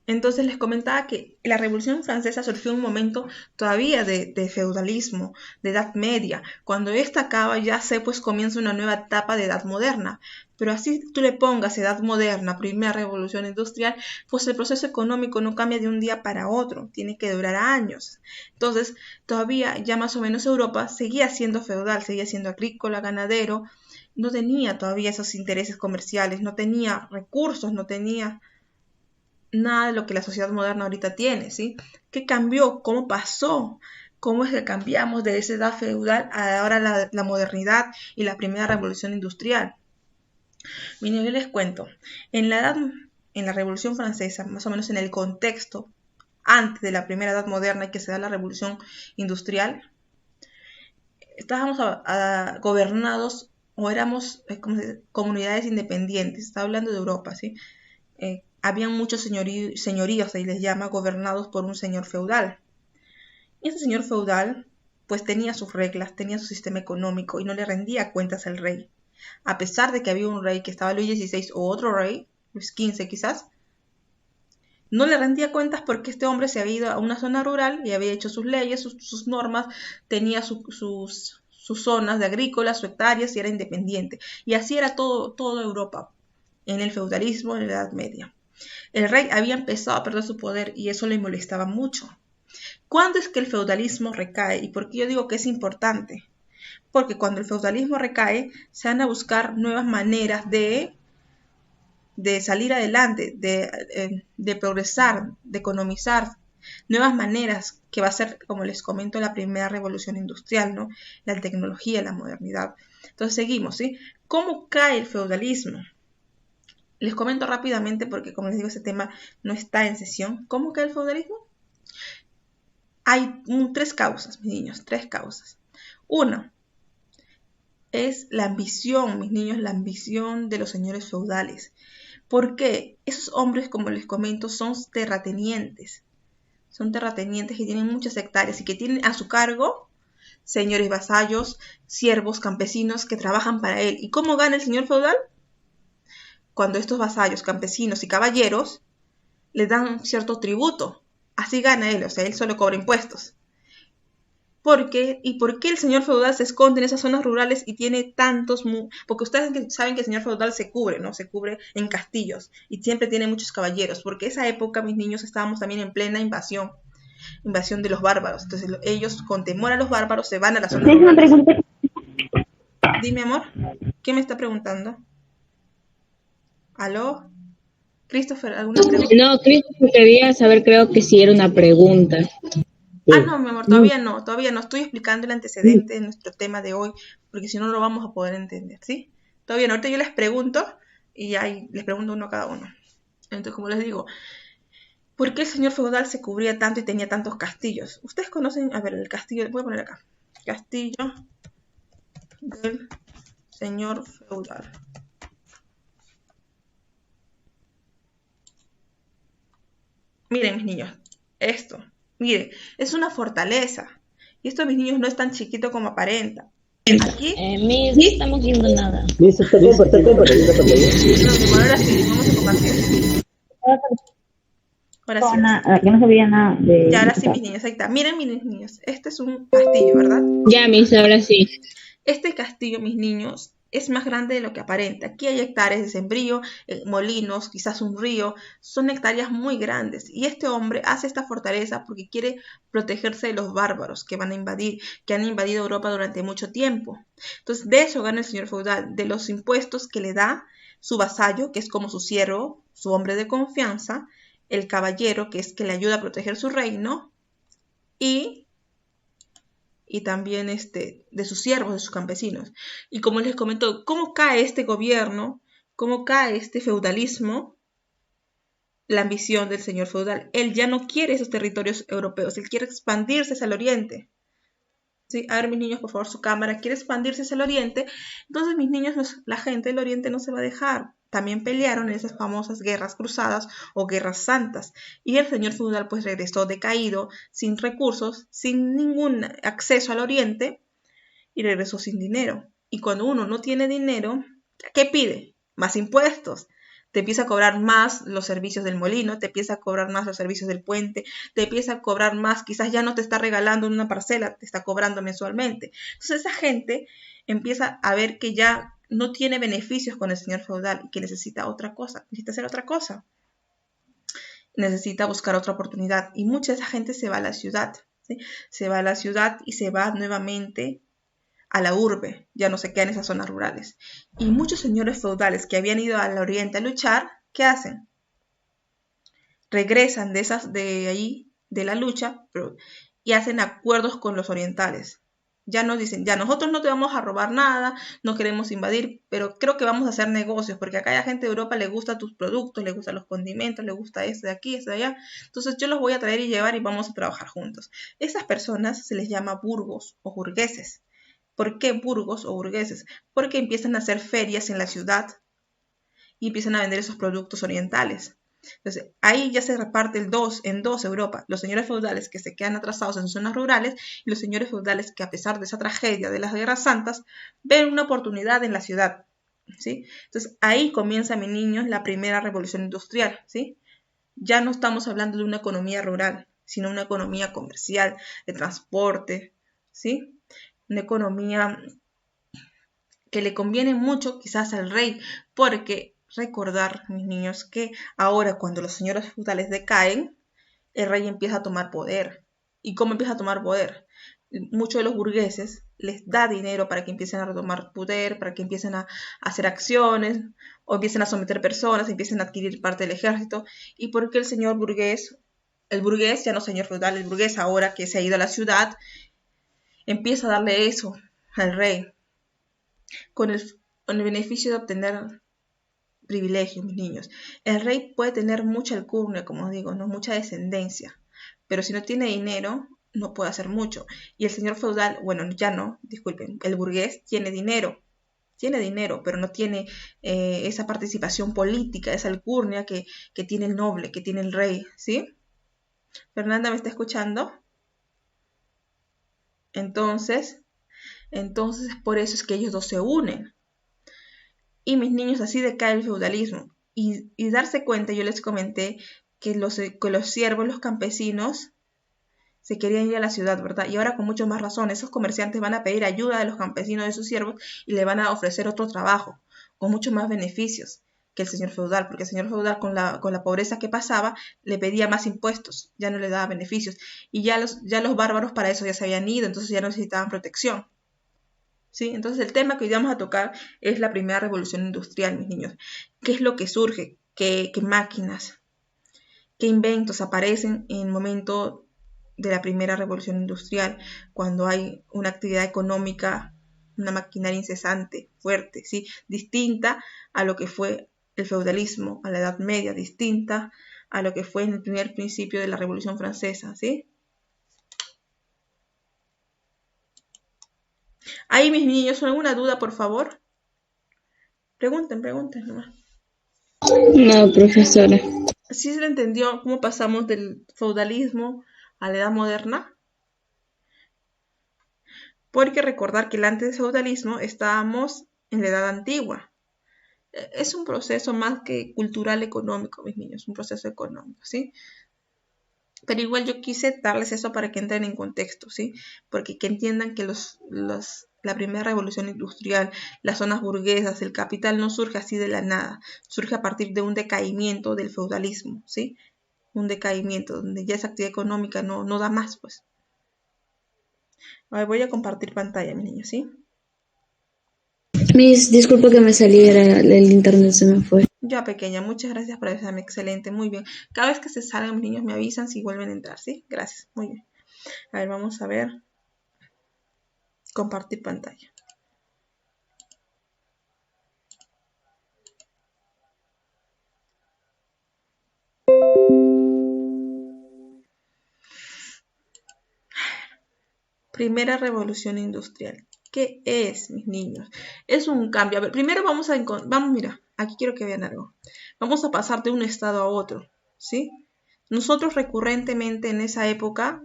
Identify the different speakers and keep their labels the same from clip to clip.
Speaker 1: Entonces les comentaba que la Revolución Francesa surgió en un momento todavía de feudalismo, de Edad Media. Cuando esta acaba ya pues comienza una nueva etapa de Edad Moderna. Pero así tú le pongas Edad Moderna, Primera Revolución Industrial, pues el proceso económico no cambia de un día para otro, tiene que durar años. Entonces todavía ya más o menos Europa seguía siendo feudal, seguía siendo agrícola, ganadero, no tenía todavía esos intereses comerciales, no tenía recursos, no tenía nada de lo que la sociedad moderna ahorita tiene, ¿sí? ¿Qué cambió? ¿Cómo pasó? ¿Cómo es que cambiamos de esa edad feudal a ahora la modernidad y la primera revolución industrial? Miren, yo les cuento, en la Revolución Francesa, más o menos en el contexto antes de la primera edad moderna y que se da la revolución industrial, estábamos gobernados o éramos comunidades independientes, está hablando de Europa, ¿sí? Habían muchos señoríos, se les llama, gobernados por un señor feudal. Y ese señor feudal, pues tenía sus reglas, tenía su sistema económico y no le rendía cuentas al rey. A pesar de que había un rey que estaba Luis XVI o otro rey, Luis XV quizás, no le rendía cuentas porque este hombre se había ido a una zona rural y había hecho sus leyes, sus normas, tenía sus zonas de agrícolas, sus hectáreas y era independiente. Y así era toda Europa, en el feudalismo, en la Edad Media. El rey había empezado a perder su poder y eso le molestaba mucho. ¿Cuándo es que el feudalismo recae? ¿Y por qué yo digo que es importante? Porque cuando el feudalismo recae, se van a buscar nuevas maneras de salir adelante, de progresar, de economizar, nuevas maneras que va a ser, como les comento, la primera revolución industrial, ¿no? La tecnología, la modernidad. Entonces seguimos, ¿sí? ¿Cómo cae el feudalismo? Les comento rápidamente porque, como les digo, ese tema no está en sesión. ¿Cómo cae el feudalismo? Hay tres causas, mis niños, tres causas. Una es la ambición, mis niños, la ambición de los señores feudales. ¿Por qué? Esos hombres, como les comento, son terratenientes. Son terratenientes que tienen muchas hectáreas y que tienen a su cargo señores vasallos, siervos, campesinos que trabajan para él. ¿Y cómo gana el señor feudal? Cuando estos vasallos, campesinos y caballeros le dan cierto tributo. Así gana él, o sea, él solo cobra impuestos. ¿Por qué? ¿Y por qué el señor feudal se esconde en esas zonas rurales y tiene tantos... Porque ustedes saben que el señor feudal se cubre, ¿no? Se cubre en castillos y siempre tiene muchos caballeros. Porque esa época, mis niños, estábamos también en plena invasión de los bárbaros. Entonces ellos, con temor a los bárbaros, se van a las zonas rurales. Dime, amor, ¿qué me está preguntando? ¿Aló? Christopher, ¿alguna pregunta?
Speaker 2: No, Christopher quería saber, creo que sí era una pregunta.
Speaker 1: No, mi amor, todavía no. Estoy explicando el antecedente de nuestro tema de hoy, porque si no, no lo vamos a poder entender, ¿sí? Todavía no. Ahorita yo les pregunto y ahí les pregunto uno a cada uno. Entonces, como les digo, ¿por qué el señor feudal se cubría tanto y tenía tantos castillos? Ustedes conocen, a ver, el castillo, voy a poner acá, castillo del señor feudal. Miren, mis niños, esto, miren, es una fortaleza. Y esto, mis niños, no es tan chiquito como aparenta. Aquí.
Speaker 2: Miss, no estamos viendo nada.
Speaker 3: Listo, está compartiendo.
Speaker 1: No, ahora sí, vamos a compartir. Ahora sí.
Speaker 3: Yo no sabía nada de...
Speaker 1: Ya, ahora sí, mis niños, ahí está. Miren, mis niños, este es un castillo, ¿verdad?
Speaker 2: Ya, Miss, ahora sí.
Speaker 1: Este castillo, mis niños, es más grande de lo que aparenta. Aquí hay hectáreas de sembrío, molinos, quizás un río. Son hectáreas muy grandes. Y este hombre hace esta fortaleza porque quiere protegerse de los bárbaros que van a invadir, que han invadido Europa durante mucho tiempo. Entonces, de eso gana el señor feudal, de los impuestos que le da su vasallo, que es como su siervo, su hombre de confianza, el caballero, que es que le ayuda a proteger su reino, y también de sus siervos, de sus campesinos. Y como les comento, ¿cómo cae este gobierno? ¿Cómo cae este feudalismo? La ambición del señor feudal. Él ya no quiere esos territorios europeos, él quiere expandirse hacia el oriente. ¿Sí? A ver, mis niños, por favor, su cámara quiere expandirse hacia el oriente. Entonces, mis niños, la gente del oriente no se va a dejar. También pelearon en esas famosas guerras cruzadas o guerras santas. Y el señor feudal pues regresó decaído, sin recursos, sin ningún acceso al oriente y regresó sin dinero. Y cuando uno no tiene dinero, ¿qué pide? Más impuestos. Te empieza a cobrar más los servicios del molino, te empieza a cobrar más los servicios del puente, te empieza a cobrar más, quizás ya no te está regalando una parcela, te está cobrando mensualmente. Entonces esa gente empieza a ver que ya no tiene beneficios con el señor feudal y que necesita otra cosa, necesita hacer otra cosa, necesita buscar otra oportunidad. Y mucha de esa gente se va a la ciudad, ¿sí? Se va a la ciudad y se va nuevamente a la urbe, ya no se quedan en esas zonas rurales. Y muchos señores feudales que habían ido al oriente a luchar, ¿qué hacen? Regresan de ahí, de la lucha, y hacen acuerdos con los orientales. Ya nos dicen, ya nosotros no te vamos a robar nada, no queremos invadir, pero creo que vamos a hacer negocios, porque acá a la gente de Europa le gusta tus productos, le gustan los condimentos, le gusta esto de aquí, esto de allá. Entonces yo los voy a traer y llevar y vamos a trabajar juntos. Esas personas se les llama burgos o burgueses. ¿Por qué burgos o burgueses? Porque empiezan a hacer ferias en la ciudad y empiezan a vender esos productos orientales. Entonces, ahí ya se reparte en dos Europa. Los señores feudales que se quedan atrasados en zonas rurales y los señores feudales que, a pesar de esa tragedia de las guerras santas, ven una oportunidad en la ciudad, ¿sí? Entonces, ahí comienza, mis niños, la primera revolución industrial, ¿sí? Ya no estamos hablando de una economía rural, sino una economía comercial, de transporte, ¿sí? Una economía que le conviene mucho quizás al rey, porque recordar, mis niños, que ahora cuando los señores feudales decaen, el rey empieza a tomar poder. ¿Y cómo empieza a tomar poder? Muchos de los burgueses les da dinero para que empiecen a retomar poder, para que empiecen a hacer acciones, o empiecen a someter personas, empiecen a adquirir parte del ejército. ¿Y por qué el burgués, ya no señor feudal, el burgués ahora que se ha ido a la ciudad, empieza a darle eso al rey, con el beneficio de obtener privilegios, mis niños? El rey puede tener mucha alcurnia, como os digo, no mucha descendencia, pero si no tiene dinero, no puede hacer mucho. Y el señor feudal, bueno, ya no, disculpen, el burgués tiene dinero, pero no tiene esa participación política, esa alcurnia que tiene el noble, que tiene el rey, ¿sí? Fernanda, ¿me está escuchando? Entonces por eso es que ellos dos se unen. Y mis niños, así decae el feudalismo. Y darse cuenta, yo les comenté que los siervos, los campesinos, se querían ir a la ciudad, ¿verdad? Y ahora con mucho más razón, esos comerciantes van a pedir ayuda de los campesinos, de sus siervos, y le van a ofrecer otro trabajo, con muchos más beneficios que el señor feudal, porque el señor feudal con la pobreza que pasaba, le pedía más impuestos, ya no le daba beneficios. Y ya los bárbaros para eso ya se habían ido, entonces ya no necesitaban protección. ¿Sí? Entonces el tema que hoy vamos a tocar es la primera revolución industrial, mis niños. ¿Qué es lo que surge? ¿Qué máquinas? ¿Qué inventos aparecen en el momento de la primera revolución industrial? Cuando hay una actividad económica, una maquinaria incesante, fuerte, ¿sí? Distinta a lo que fue el feudalismo, a la Edad Media, distinta a lo que fue en el primer principio de la Revolución Francesa, ¿sí? Ahí, mis niños, ¿alguna duda, por favor? Pregunten nomás.
Speaker 2: No, profesora.
Speaker 1: ¿Sí se le entendió cómo pasamos del feudalismo a la edad moderna? Porque recordar que antes del feudalismo estábamos en la edad antigua. Es un proceso más que cultural económico, mis niños, un proceso económico, ¿sí? Pero igual yo quise darles eso para que entren en contexto, ¿sí? Porque que entiendan que la primera revolución industrial, las zonas burguesas, el capital no surge así de la nada, surge a partir de un decaimiento del feudalismo, ¿sí? Un decaimiento donde ya esa actividad económica no da más, pues. A ver, voy a compartir pantalla, mis niños, ¿sí?
Speaker 2: Miss, disculpa que me saliera, el internet se me fue.
Speaker 1: Ya, pequeña, muchas gracias por avisarme, excelente, muy bien. Cada vez que se salgan mis niños me avisan si vuelven a entrar, ¿sí? Gracias, muy bien. A ver, vamos a ver. Compartir pantalla. Primera revolución industrial. ¿Qué es, mis niños? Es un cambio. A ver, primero mira, aquí quiero que vean algo. Vamos a pasar de un estado a otro, ¿sí? Nosotros recurrentemente en esa época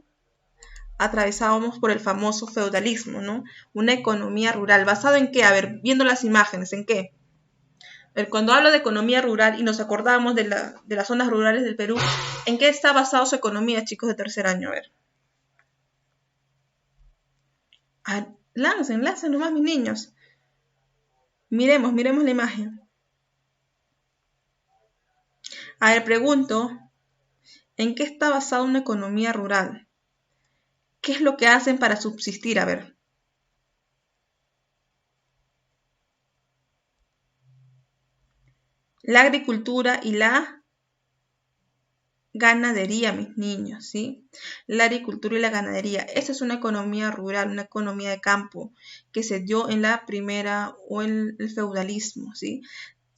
Speaker 1: atravesábamos por el famoso feudalismo, ¿no? Una economía rural. ¿Basado en qué? A ver, viendo las imágenes, ¿en qué? Cuando hablo de economía rural y nos acordamos de las zonas rurales del Perú, ¿en qué está basado su economía, chicos de tercer año? A ver. Lancen nomás, mis niños. Miremos la imagen. A ver, pregunto, ¿en qué está basada una economía rural? ¿Qué es lo que hacen para subsistir? A ver. La agricultura y la ganadería, mis niños, ¿sí? La agricultura y la ganadería. Esa es una economía rural, una economía de campo que se dio en la primera o en el feudalismo, ¿sí?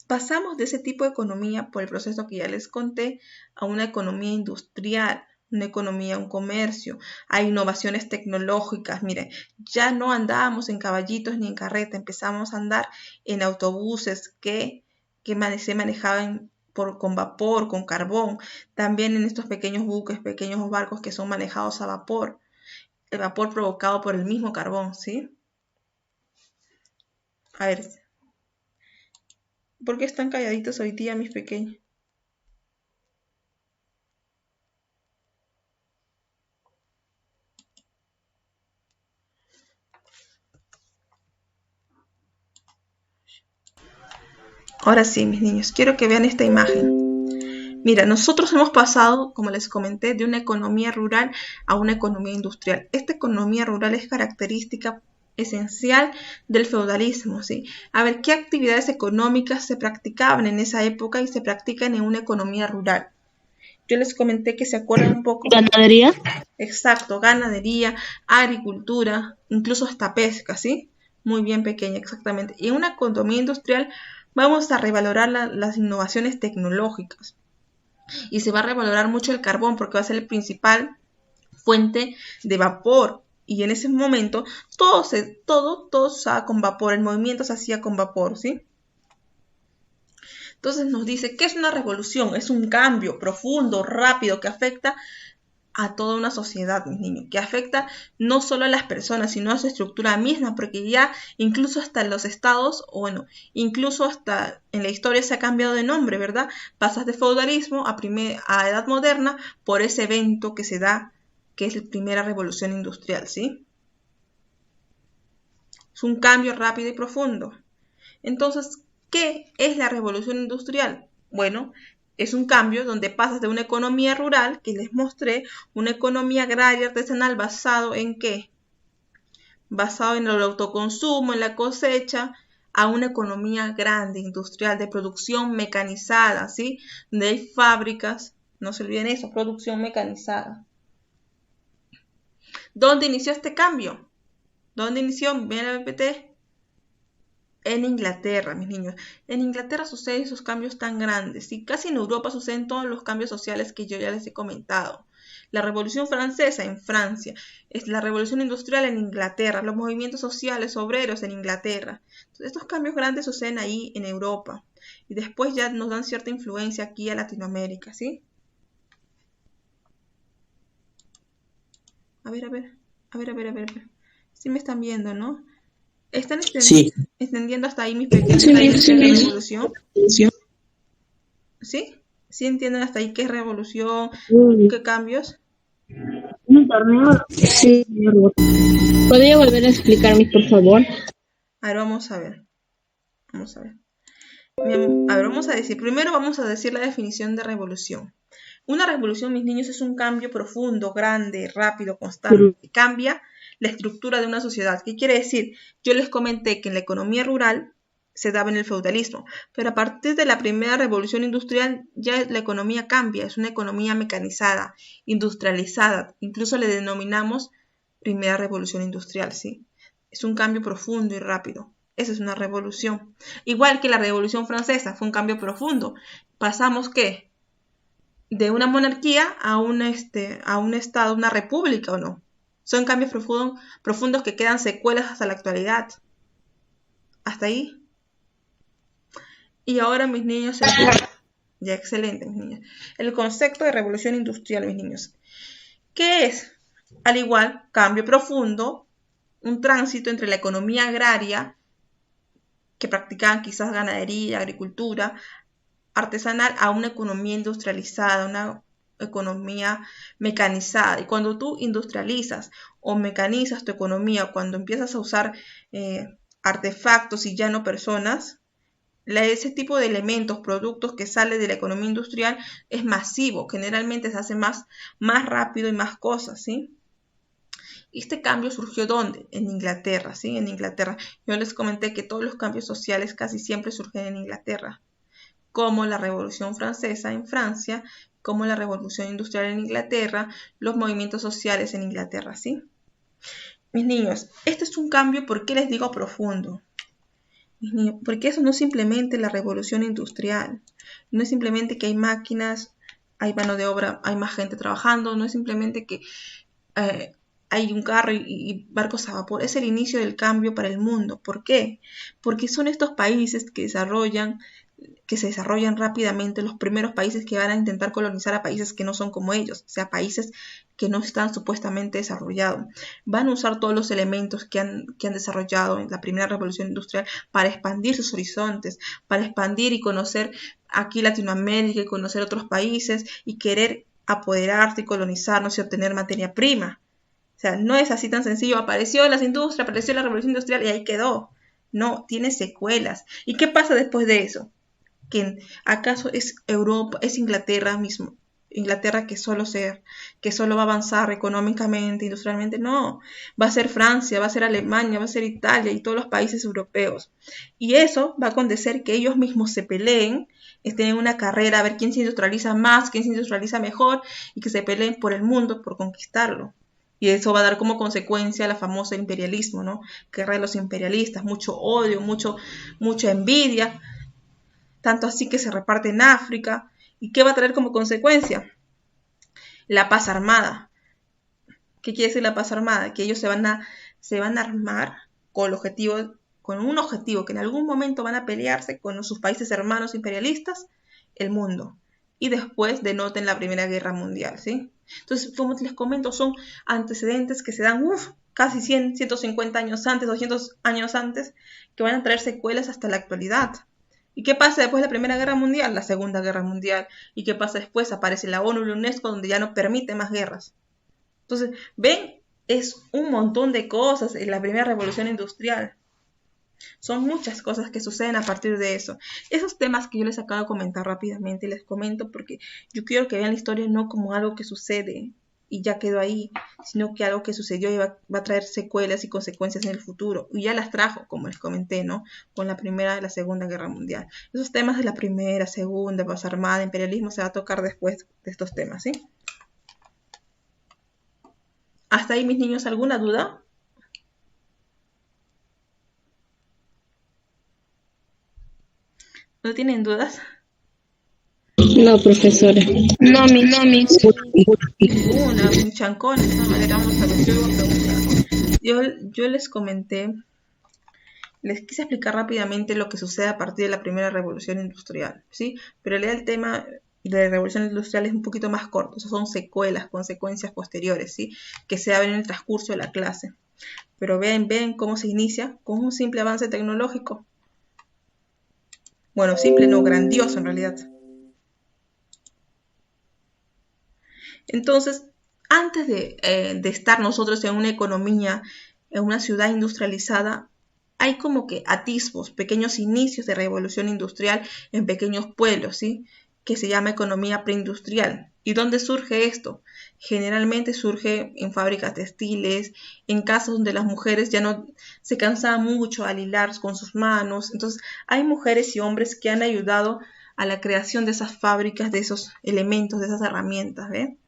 Speaker 1: Pasamos de ese tipo de economía por el proceso que ya les conté a una economía industrial, una economía, un comercio, a innovaciones tecnológicas. Miren, ya no andábamos en caballitos ni en carreta, empezamos a andar en autobuses que se manejaban con vapor, con carbón, también en estos pequeños buques, pequeños barcos que son manejados a vapor, el vapor provocado por el mismo carbón, ¿sí? A ver, ¿por qué están calladitos hoy día mis pequeños? Ahora sí, mis niños, quiero que vean esta imagen. Mira, nosotros hemos pasado, como les comenté, de una economía rural a una economía industrial. Esta economía rural es característica esencial del feudalismo, ¿sí? A ver, ¿qué actividades económicas se practicaban en esa época y se practican en una economía rural? Yo les comenté que se acuerdan un poco.
Speaker 2: ¿Ganadería?
Speaker 1: Exacto, ganadería, agricultura, incluso hasta pesca, ¿sí? Muy bien pequeña, exactamente. Y en una economía industrial vamos a revalorar las innovaciones tecnológicas. Y se va a revalorar mucho el carbón porque va a ser el principal fuente de vapor. Y en ese momento todo se usaba con vapor, el movimiento se hacía con vapor, ¿sí? Entonces nos dice, ¿qué es una revolución? Es un cambio profundo, rápido, que afecta a toda una sociedad, mis niños, que afecta no solo a las personas, sino a su estructura misma, porque ya incluso hasta en los estados, o bueno, incluso hasta en la historia se ha cambiado de nombre, ¿verdad? Pasas de feudalismo a edad moderna por ese evento que se da, que es la primera revolución industrial, ¿sí? Es un cambio rápido y profundo. Entonces, ¿qué es la revolución industrial? Bueno, es un cambio donde pasas de una economía rural, que les mostré, una economía agraria artesanal basado en ¿qué? Basado en el autoconsumo, en la cosecha, a una economía grande, industrial, de producción mecanizada, ¿sí? Donde hay fábricas, no se olviden eso, producción mecanizada. ¿Dónde inició este cambio? ¿Dónde inició? Mira el PPT. En Inglaterra, mis niños. En Inglaterra suceden esos cambios tan grandes. Y casi en Europa suceden todos los cambios sociales que yo ya les he comentado. La Revolución Francesa en Francia. Es la Revolución Industrial en Inglaterra. Los movimientos sociales obreros en Inglaterra. Entonces, estos cambios grandes suceden ahí en Europa. Y después ya nos dan cierta influencia aquí a Latinoamérica, ¿sí? A ver. Sí me están viendo, ¿no? ¿Están entendiendo hasta ahí mis pequeños
Speaker 2: Sí,
Speaker 1: qué es
Speaker 2: sí.
Speaker 1: revolución? ¿Sí? ¿Sí entienden hasta ahí qué es revolución? ¿Qué cambios?
Speaker 2: Sí. ¿Podría volver a explicarme, por favor?
Speaker 1: A ver, vamos a ver. Primero vamos a decir la definición de revolución. Una revolución, mis niños, es un cambio profundo, grande, rápido, constante, que cambia la estructura de una sociedad. ¿Qué quiere decir? Yo les comenté que en la economía rural se daba en el feudalismo, pero a partir de la primera revolución industrial ya la economía cambia, es una economía mecanizada, industrializada, incluso le denominamos primera revolución industrial, ¿sí? Es un cambio profundo y rápido. Esa es una revolución. Igual que la Revolución Francesa, fue un cambio profundo. Pasamos, ¿qué? De una monarquía a un estado, una república, ¿o no? Son cambios profundos que quedan secuelas hasta la actualidad. ¿Hasta ahí? Y ahora, mis niños, ya excelente, mis niños. El concepto de revolución industrial, mis niños. ¿Qué es? Al igual, cambio profundo, un tránsito entre la economía agraria que practicaban quizás ganadería, agricultura artesanal, a una economía industrializada, una economía mecanizada. Y cuando tú industrializas o mecanizas tu economía, cuando empiezas a usar artefactos y ya no personas, ese tipo de elementos, productos que sale de la economía industrial es masivo, generalmente se hace más rápido y más cosas, ¿sí? Este cambio surgió ¿dónde? En Inglaterra, ¿sí? En Inglaterra. Yo les comenté que todos los cambios sociales casi siempre surgen en Inglaterra, como la Revolución Francesa en Francia, como la Revolución Industrial en Inglaterra, los movimientos sociales en Inglaterra, ¿sí? Mis niños, este es un cambio, ¿por qué les digo profundo? Porque eso no es simplemente la revolución industrial, no es simplemente que hay máquinas, hay mano de obra, hay más gente trabajando, no es simplemente que hay un carro y barcos a vapor, es el inicio del cambio para el mundo. ¿Por qué? Porque son estos países que se desarrollan rápidamente, los primeros países que van a intentar colonizar a países que no son como ellos, o sea, países que no están supuestamente desarrollados. Van a usar todos los elementos que han desarrollado en la primera revolución industrial para expandir sus horizontes, para expandir y conocer aquí Latinoamérica y conocer otros países y querer apoderarse y colonizarnos y obtener materia prima. O sea, no es así tan sencillo, apareció las industrias, apareció la revolución industrial y ahí quedó. No, tiene secuelas. ¿Y qué pasa después de eso? ¿Acaso es Europa, es Inglaterra mismo? Inglaterra que solo va a avanzar económicamente, industrialmente, no, va a ser Francia, va a ser Alemania, va a ser Italia y todos los países europeos. Y eso va a acontecer que ellos mismos se peleen, estén en una carrera a ver quién se industrializa más, quién se industrializa mejor y que se peleen por el mundo, por conquistarlo. Y eso va a dar como consecuencia la famosa imperialismo, ¿no? Guerra de los imperialistas, mucho odio, mucha envidia, tanto así que se reparte en África. ¿Y qué va a traer como consecuencia? La paz armada. ¿Qué quiere decir la paz armada? Que ellos se van a armar con un objetivo, que en algún momento van a pelearse con sus países hermanos imperialistas, el mundo. Y después denoten la Primera Guerra Mundial, ¿sí? Entonces, como les comento, son antecedentes que se dan casi 100, 150 años antes, 200 años antes, que van a traer secuelas hasta la actualidad. ¿Y qué pasa después de la Primera Guerra Mundial? La Segunda Guerra Mundial. ¿Y qué pasa después? Aparece la ONU y la UNESCO, donde ya no permite más guerras. Entonces, ven, es un montón de cosas en la primera revolución industrial. Son muchas cosas que suceden a partir de eso. Esos temas que yo les acabo de comentar rápidamente, les comento porque yo quiero que vean la historia no como algo que sucede y ya quedó ahí, sino que algo que sucedió y va a traer secuelas y consecuencias en el futuro. Y ya las trajo, como les comenté, ¿no? Con la Primera y la Segunda Guerra Mundial. Esos temas de la Primera, Segunda, paz armada, imperialismo, se va a tocar después de estos temas, ¿sí? ¿Hasta ahí, mis niños, alguna duda? ¿No tienen dudas?
Speaker 2: No, profesora.
Speaker 3: No, mis.
Speaker 1: Ninguna, un chancón. De esta manera vamos a ver. Yo les comenté, les quise explicar rápidamente lo que sucede a partir de la primera revolución industrial, ¿sí? Pero el tema de la revolución industrial es un poquito más corto, o sea, son secuelas, consecuencias posteriores, ¿sí? Que se ven en el transcurso de la clase. Pero ven cómo se inicia con un simple avance tecnológico. Bueno, simple no, grandioso en realidad. Entonces, antes de estar nosotros en una economía, en una ciudad industrializada, hay como que atisbos, pequeños inicios de revolución industrial en pequeños pueblos, ¿sí? Que se llama economía preindustrial. ¿Y dónde surge esto? Generalmente surge en fábricas textiles, en casas donde las mujeres ya no se cansaban mucho al hilar con sus manos. Entonces, hay mujeres y hombres que han ayudado a la creación de esas fábricas, de esos elementos, de esas herramientas, ¿ven?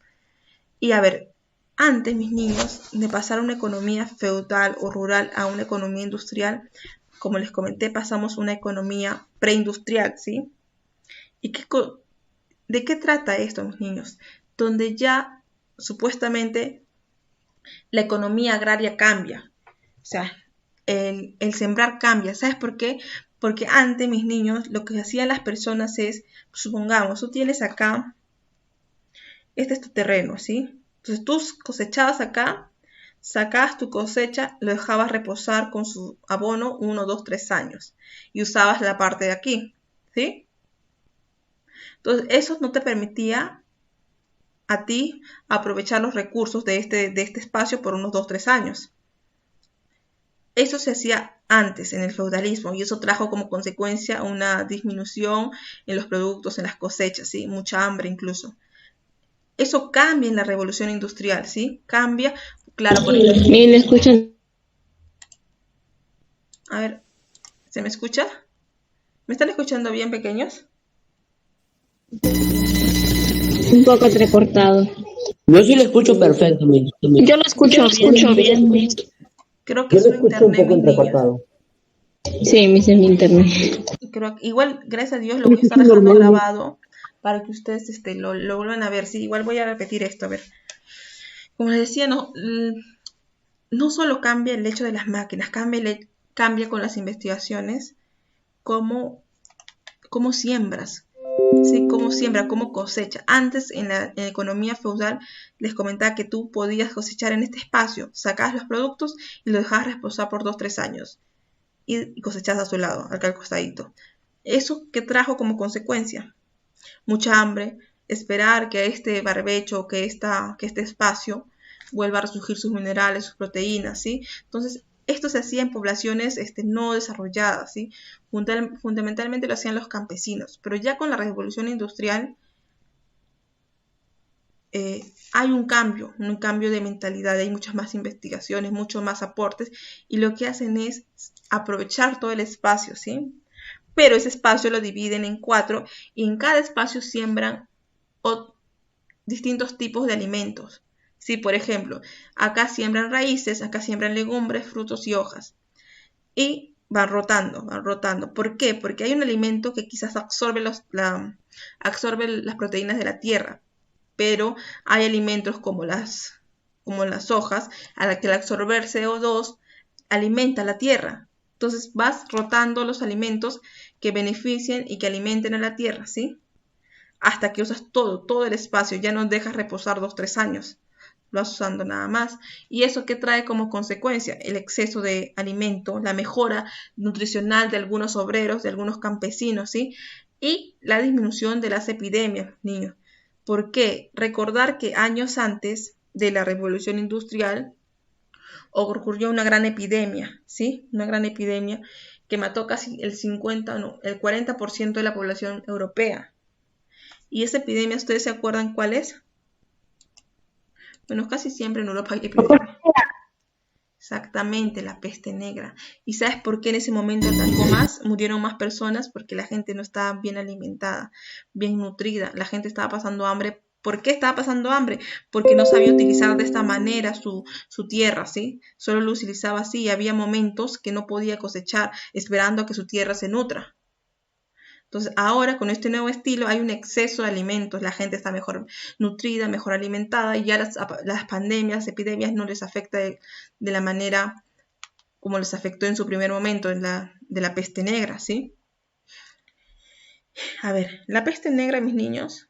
Speaker 1: Y a ver, antes, mis niños, de pasar a una economía feudal o rural a una economía industrial, como les comenté, pasamos a una economía preindustrial, ¿sí? ¿Y de qué trata esto, mis niños? Donde ya supuestamente la economía agraria cambia. O sea, el sembrar cambia. ¿Sabes por qué? Porque antes, mis niños, lo que hacían las personas es, supongamos, tú tienes acá, este es tu terreno, ¿sí? Entonces tú cosechabas acá, Sacabas tu cosecha, lo dejabas reposar con su abono 1, 2, 3 años y usabas la parte de aquí, ¿sí? Entonces, eso no te permitía a ti aprovechar los recursos de este espacio por unos 2, 3 años. Eso se hacía antes en el feudalismo y eso trajo como consecuencia una disminución en los productos, en las cosechas, ¿sí? Mucha hambre incluso. Eso cambia en la revolución industrial, ¿sí? Cambia, claro, por ejemplo.
Speaker 2: ¿Me escuchan?
Speaker 1: A ver, ¿se me escucha? ¿Me están escuchando bien, pequeños?
Speaker 2: Un poco entrecortado.
Speaker 4: Yo sí lo escucho perfectamente.
Speaker 2: Yo lo escucho bien.
Speaker 1: Creo que
Speaker 3: Yo
Speaker 1: es
Speaker 3: lo
Speaker 1: su
Speaker 3: escucho un
Speaker 1: internet,
Speaker 3: poco
Speaker 1: mis niños.
Speaker 3: entrecortado.
Speaker 2: Sí, mi es mi internet.
Speaker 1: Igual, gracias a Dios, lo voy a estar dejando grabado para que ustedes lo vuelvan a ver. Sí, igual voy a repetir esto, a ver. Como les decía, no solo cambia el hecho de las máquinas, cambia con las investigaciones cómo siembras, ¿sí? Cómo siembra, cómo cosecha. Antes, en la economía feudal, les comentaba que tú podías cosechar en este espacio, sacabas los productos y los dejabas reposar por 2, 3 años y cosechabas a su lado, acá al costadito. ¿Eso qué trajo como consecuencia? Mucha hambre, esperar que este barbecho, que este espacio vuelva a resurgir sus minerales, sus proteínas, ¿sí? Entonces, esto se hacía en poblaciones no desarrolladas, ¿sí? Fundamentalmente lo hacían los campesinos, pero ya con la revolución industrial hay un cambio de mentalidad, hay muchas más investigaciones, muchos más aportes, y lo que hacen es aprovechar todo el espacio, ¿sí? Pero ese espacio lo dividen en 4 y en cada espacio siembran distintos tipos de alimentos. Sí, por ejemplo, acá siembran raíces, acá siembran legumbres, frutos y hojas. Y van rotando, van rotando. ¿Por qué? Porque hay un alimento que quizás absorbe las proteínas de la tierra, pero hay alimentos como las hojas, a la que al absorber CO2 alimenta la tierra. Entonces vas rotando los alimentos que beneficien y que alimenten a la tierra, ¿sí? Hasta que usas todo el espacio, ya no dejas reposar 2, 3 años, lo vas usando nada más. ¿Y eso qué trae como consecuencia? El exceso de alimento, la mejora nutricional de algunos obreros, de algunos campesinos, ¿sí? Y la disminución de las epidemias, niños. ¿Por qué? Recordar que años antes de la revolución industrial ocurrió una gran epidemia, ¿sí? Una gran epidemia que mató casi el 40% de la población europea. ¿Y esa epidemia, ustedes se acuerdan cuál es? Bueno, casi siempre en Europa hay epidemia. Exactamente, la peste negra. ¿Y sabes por qué en ese momento murieron más personas? Porque la gente no estaba bien alimentada, bien nutrida. La gente estaba pasando hambre. ¿Por qué estaba pasando hambre? Porque no sabía utilizar de esta manera su tierra, ¿sí? Solo lo utilizaba así y había momentos que no podía cosechar, esperando a que su tierra se nutra. Entonces, ahora con este nuevo estilo hay un exceso de alimentos, la gente está mejor nutrida, mejor alimentada y ya las pandemias, epidemias no les afecta de la manera como les afectó en su primer momento de la peste negra, ¿sí? A ver, la peste negra, mis niños,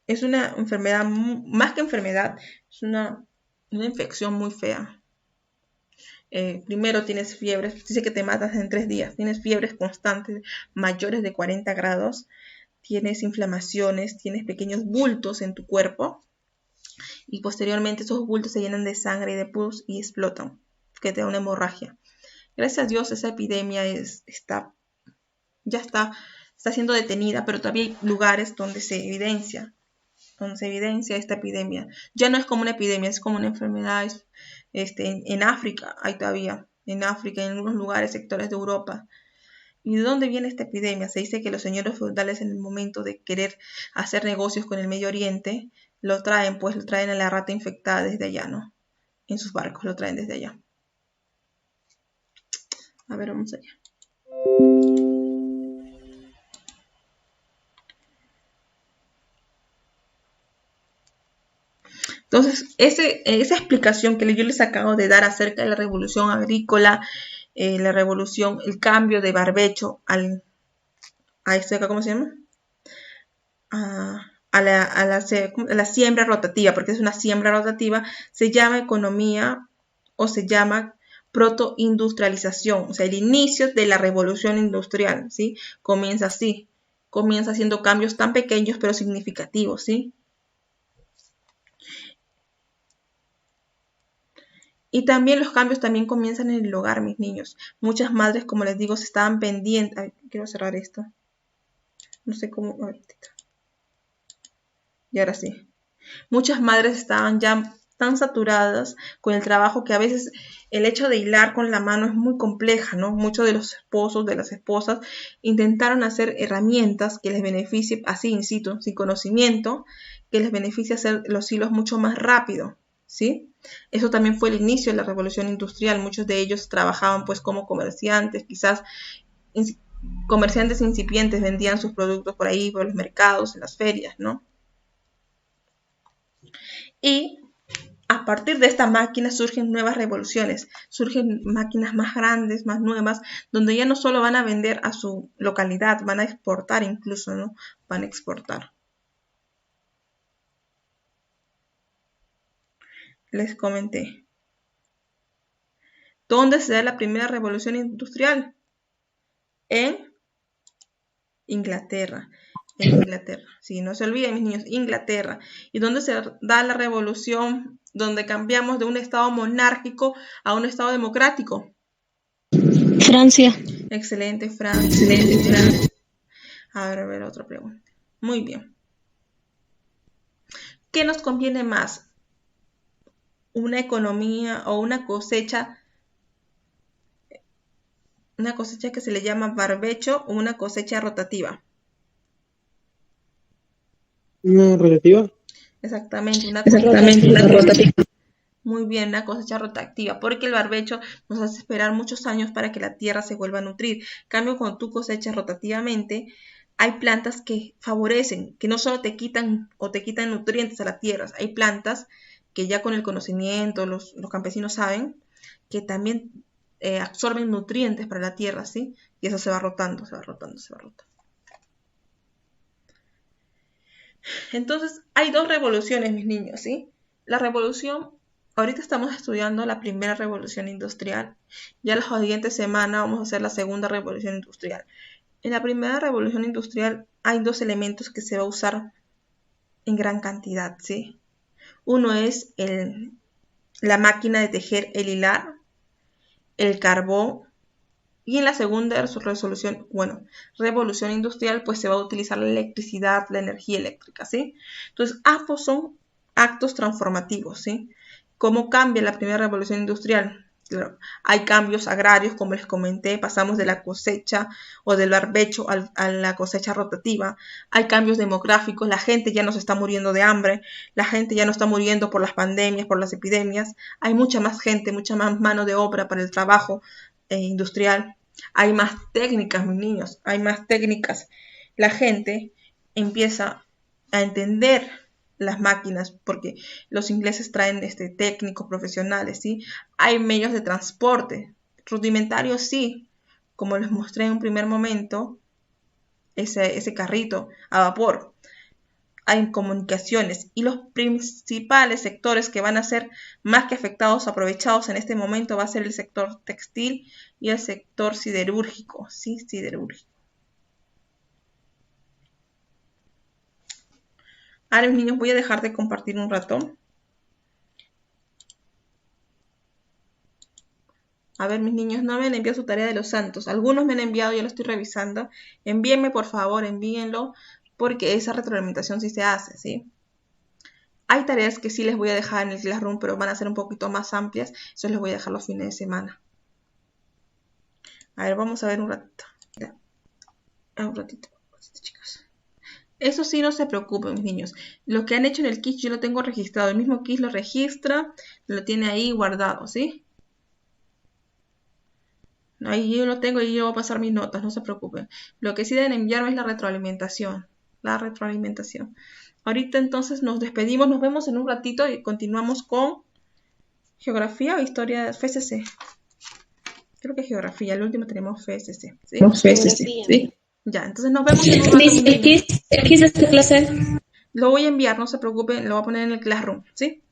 Speaker 1: es una enfermedad, más que enfermedad, es una infección muy fea. Primero tienes fiebres, dice que te matas en 3 días, tienes fiebres constantes mayores de 40 grados, tienes inflamaciones, tienes pequeños bultos en tu cuerpo y posteriormente esos bultos se llenan de sangre y de pus y explotan, que te da una hemorragia. Gracias a Dios esa epidemia ya está siendo detenida, pero todavía hay lugares donde se evidencia esta epidemia. Ya no es como una epidemia, es como una enfermedad. En África hay todavía, en algunos lugares, sectores de Europa. ¿Y de dónde viene esta epidemia? Se dice que los señores feudales en el momento de querer hacer negocios con el Medio Oriente, lo traen a la rata infectada desde allá, ¿no? En sus barcos lo traen desde allá. A ver, vamos allá. Entonces, esa explicación que yo les acabo de dar acerca de la revolución agrícola, el cambio de barbecho a esto de acá, ¿cómo se llama? A la siembra rotativa, porque es una siembra rotativa, se llama economía o se llama protoindustrialización, o sea, el inicio de la revolución industrial, ¿sí? Comienza así, comienza haciendo cambios tan pequeños pero significativos, ¿sí? Y también los cambios también comienzan en el hogar, mis niños. Muchas madres, como les digo, se estaban pendientes. Ay, quiero cerrar esto. No sé cómo. Ahorita. Y ahora sí. Muchas madres estaban ya tan saturadas con el trabajo que a veces el hecho de hilar con la mano es muy compleja, ¿no? Muchos de los esposos, de las esposas, intentaron hacer herramientas que les beneficien, así in situ, sin conocimiento, que les beneficie hacer los hilos mucho más rápido, ¿sí? Eso también fue el inicio de la revolución industrial. Muchos de ellos trabajaban pues como comerciantes, quizás comerciantes incipientes, vendían sus productos por ahí, por los mercados, en las ferias, ¿no? Y a partir de esta máquina surgen nuevas revoluciones, surgen máquinas más grandes, más nuevas, donde ya no solo van a vender a su localidad, van a exportar incluso, ¿no? Van a exportar. Les comenté. ¿Dónde se da la primera revolución industrial? En Inglaterra. En Inglaterra. Sí, no se olviden, mis niños, Inglaterra. ¿Y dónde se da la revolución donde cambiamos de un estado monárquico a un estado democrático?
Speaker 2: Francia.
Speaker 1: Excelente, Francia. Excelente, Francia. A ver, otra pregunta. Muy bien. ¿Qué nos conviene más? ¿Una economía o una cosecha? Una cosecha que se le llama barbecho o una cosecha rotativa.
Speaker 4: ¿Una rotativa?
Speaker 1: Exactamente, una cosecha rotativa. Muy bien, una cosecha rotativa, porque el barbecho nos hace esperar muchos años para que la tierra se vuelva a nutrir. En cambio, cuando tú cosechas rotativamente, hay plantas que favorecen, que no solo te quitan o te quitan nutrientes a la tierra, hay plantas que ya con el conocimiento los campesinos saben que también absorben nutrientes para la tierra, ¿sí? Y eso se va rotando, se va rotando, se va rotando. Entonces, hay dos revoluciones, mis niños, ¿sí? La revolución, ahorita estamos estudiando la primera revolución industrial. Ya la siguiente semana vamos a hacer la segunda revolución industrial. En la primera revolución industrial hay dos elementos que se va a usar en gran cantidad, ¿sí? Uno es la máquina de tejer el hilar, el carbón, y en la segunda revolución industrial, pues se va a utilizar la electricidad, la energía eléctrica, ¿sí? Entonces, ambos son actos transformativos, ¿sí? ¿Cómo cambia la primera revolución industrial? Claro, hay cambios agrarios, como les comenté, pasamos de la cosecha o del barbecho a la cosecha rotativa. Hay cambios demográficos, la gente ya no se está muriendo de hambre, la gente ya no está muriendo por las pandemias, por las epidemias. Hay mucha más gente, mucha más mano de obra para el trabajo industrial. Hay más técnicas, mis niños, hay más técnicas. La gente empieza a entender las máquinas, porque los ingleses traen técnicos profesionales, ¿sí? Hay medios de transporte, rudimentarios, sí, como les mostré en un primer momento, ese carrito a vapor. Hay comunicaciones y los principales sectores que van a ser más que afectados, aprovechados en este momento, va a ser el sector textil y el sector siderúrgico, ¿sí? Siderúrgico. Ahora, mis niños, voy a dejar de compartir un rato. A ver, mis niños, no me han enviado su tarea de los santos. Algunos me han enviado, yo lo estoy revisando. Envíenme, por favor, envíenlo, porque esa retroalimentación sí se hace, ¿sí? Hay tareas que sí les voy a dejar en el Classroom, pero van a ser un poquito más amplias. Eso les voy a dejar los fines de semana. A ver, vamos a ver un ratito. Un ratito, chicos. Eso sí, no se preocupen, mis niños. Lo que han hecho en el quiz yo lo tengo registrado. El mismo quiz lo registra, lo tiene ahí guardado, ¿sí? Ahí yo lo tengo y yo voy a pasar mis notas, no se preocupen. Lo que sí deben enviarme es la retroalimentación. La retroalimentación. Ahorita entonces nos despedimos, nos vemos en un ratito y continuamos con geografía o historia de FSC. Creo que geografía, el último tenemos FSC, ¿sí?
Speaker 2: FSC, ¿sí?
Speaker 1: Ya, entonces nos vemos en un rato.
Speaker 2: ¿El quiz de esta clase?
Speaker 1: Lo voy a enviar, no se preocupen, lo voy a poner en el Classroom, ¿sí?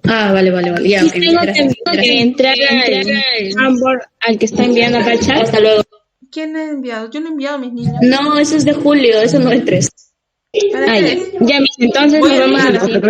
Speaker 5: Ah, vale. Ya,
Speaker 2: Y
Speaker 5: ok,
Speaker 2: tengo
Speaker 5: gracias.
Speaker 2: que entrar al Jamboard al que está enviando acá al chat. Hasta luego.
Speaker 1: ¿Quién ha enviado? Yo no he enviado a mis niños.
Speaker 5: No, eso es de julio, eso no es 3.
Speaker 1: ¿Para
Speaker 2: Ah,
Speaker 1: qué?
Speaker 2: ya, mis, entonces
Speaker 1: Voy
Speaker 2: nos
Speaker 1: a
Speaker 2: vemos a
Speaker 1: entrar.
Speaker 2: la siguiente.